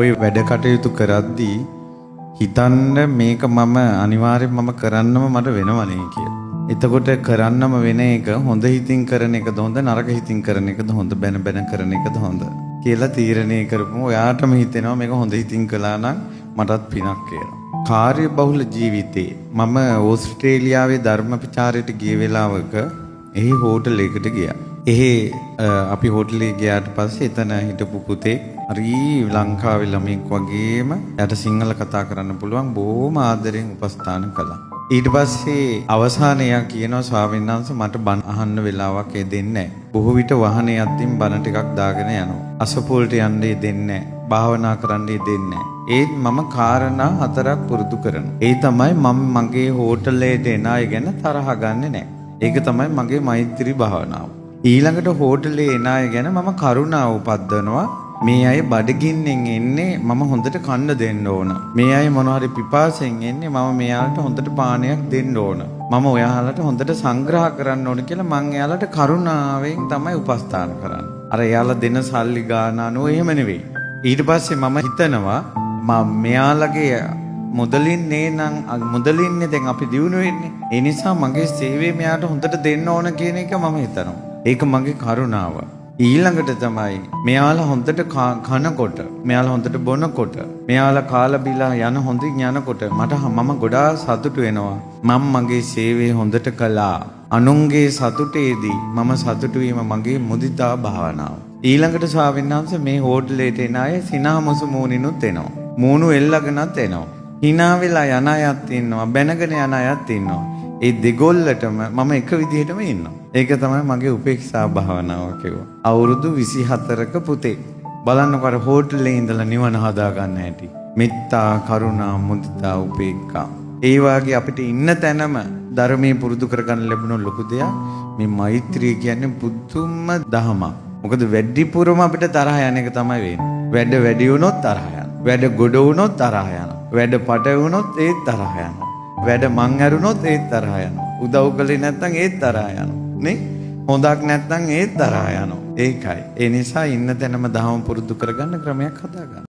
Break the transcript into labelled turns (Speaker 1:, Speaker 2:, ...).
Speaker 1: ඔය වැඩ කටයුතු කරද්දී හිතන්න මේක මම අනිවාර්යෙන් මම කරන්නම මට වෙනවනේ කියලා. එතකොට කරන්නම වෙන එක හොඳ හිතින් කරන එකද හොඳ නරක හිතින් කරන එකද හොඳ බැන බැන කරන එකද හොඳ කියලා තීරණය කරපුවම ඔයාටම හිතෙනවා මේක හොඳ හිතින් කළා නම් මටත් පිනක් කියලා. කාර්ය බහුල ජීවිතේ මම ඕස්ට්‍රේලියාවේ ධර්ම ප්‍රචාරයට ගිය වෙලාවක එහි හෝටල් එකකට ගියා. එහි අපි හෝටලේ ගියාට පස්සේ එතන හිටපු පුතේ හරි ලංකාවේ ළමෙක් වගේම යට සිංහල කතා කරන්න පුළුවන් බොහොම ආදරෙන් උපස්ථාන කළා. ඊට පස්සේ අවසානයේ කියනවා ස්වාමීන් වහන්සේ මට බණ අහන්න වෙලාවක් දෙන්නේ නැහැ. බොහෝ විට වාහනේ යද්දී බණ ටිකක් දාගෙන යනවා. අසපොල්ට යන්නේ දෙන්නේ නැහැ. භාවනා කරන්නේ දෙන්නේ නැහැ. ඒත් මම කාරණා 4ක් පුරුදු කරනවා. ඒ තමයි මම මගේ හෝටලේට එන අය ගැන තරහ ගන්නෙ නැහැ. ඒක තමයි මගේ මෛත්‍රී භාවනාව. ඊළඟට හෝටලේ එන අය ගැන මම කරුණාව උපද්දවනවා. මේ අය බඩගින්නෙන් එන්නේ මම හොඳට කන්න දෙන්න ඕන. මේ අය මොනවා හරි පිපාසයෙන් එන්නේ මම මෙයාලට හොඳට පානයක් දෙන්න ඕන. මම ඔයාලට හොඳට සංග්‍රහ කරන්න ඕන කියලා මං එයාලට කරුණාවෙන් තමයි උපස්ථාන කරන්නේ. අර එයාලා දෙන සල්ලි ගාන අනුව එහෙම නෙවෙයි. ඊට පස්සේ මම හිතනවා මෙයාලගේ මුදලින්නේ නම් මුදලින්නේ දැන් අපි දිනු වෙන්නේ. ඒ නිසා මගේ සේවය මෙයාට හොඳට දෙන්න ඕන කියන එක මම හිතනවා. ඒක මගේ කරුණාව. ඊළඟට තමයි මෙයාලා හොඳට කනකොට, මෙයාලා හොඳට බොනකොට, මෙයාලා කාලා බීලා යන හොඳින් යනකොට මම ගොඩාක් සතුටු වෙනවා. මම මගේ සේවය හොඳට කළා. අනුන්ගේ සතුටේදී මම සතුටු වීම මගේ මුදිතා භාවනාව. ඊළඟට ස්වාමීන් වහන්සේ මේ හෝටලේට එන අය සිනාමසු මූණිනුත් එනවා. මූණු එල්ලගෙනත් එනවා. hina වෙලා යන අයත් ඉන්නවා, බැනගෙන යන අයත් ඉන්නවා. ඒ දෙගොල්ලටම මම එක විදිහටම ඉන්නවා. ඒක තමයි මගේ උපේක්ෂා භාවනාව කිව්වා. අවුරුදු 24ක පුතේ. බලන්නකො අර හෝටලේ ඉඳලා නිවන හදා ගන්න හැටි. මෙත්තා, කරුණා, මුදිතා, උපේක්ඛා. ඒ වාගේ අපිට ඉන්න තැනම ධර්මයේ පුරුදු කරගන්න ලැබුණ ලොකු දෙයක් මේ මෛත්‍රිය කියන්නේ පුදුම දහමක්. මොකද වැඩිපුරම අපිට තරහ යන එක තමයි වෙන්නේ. වැඩ වැඩි වුණොත් තරහ යනවා. වැඩ ගොඩ වුණොත් තරහ යනවා. වැඩ පට වුණොත් ඒත් තරහ යනවා. වැඩ මං ඇරුණොත් ඒත් තරහ යනවා. උදව් කළේ නැත්නම් ඒත් තරහ යනවා. නේ? හොඳක් නැත්නම් ඒත් තරහ යනවා. ඒකයි. ඒ නිසා ඉන්න තැනම දහම පුරුදු කරගන්න ක්‍රමයක් හදාගන්න.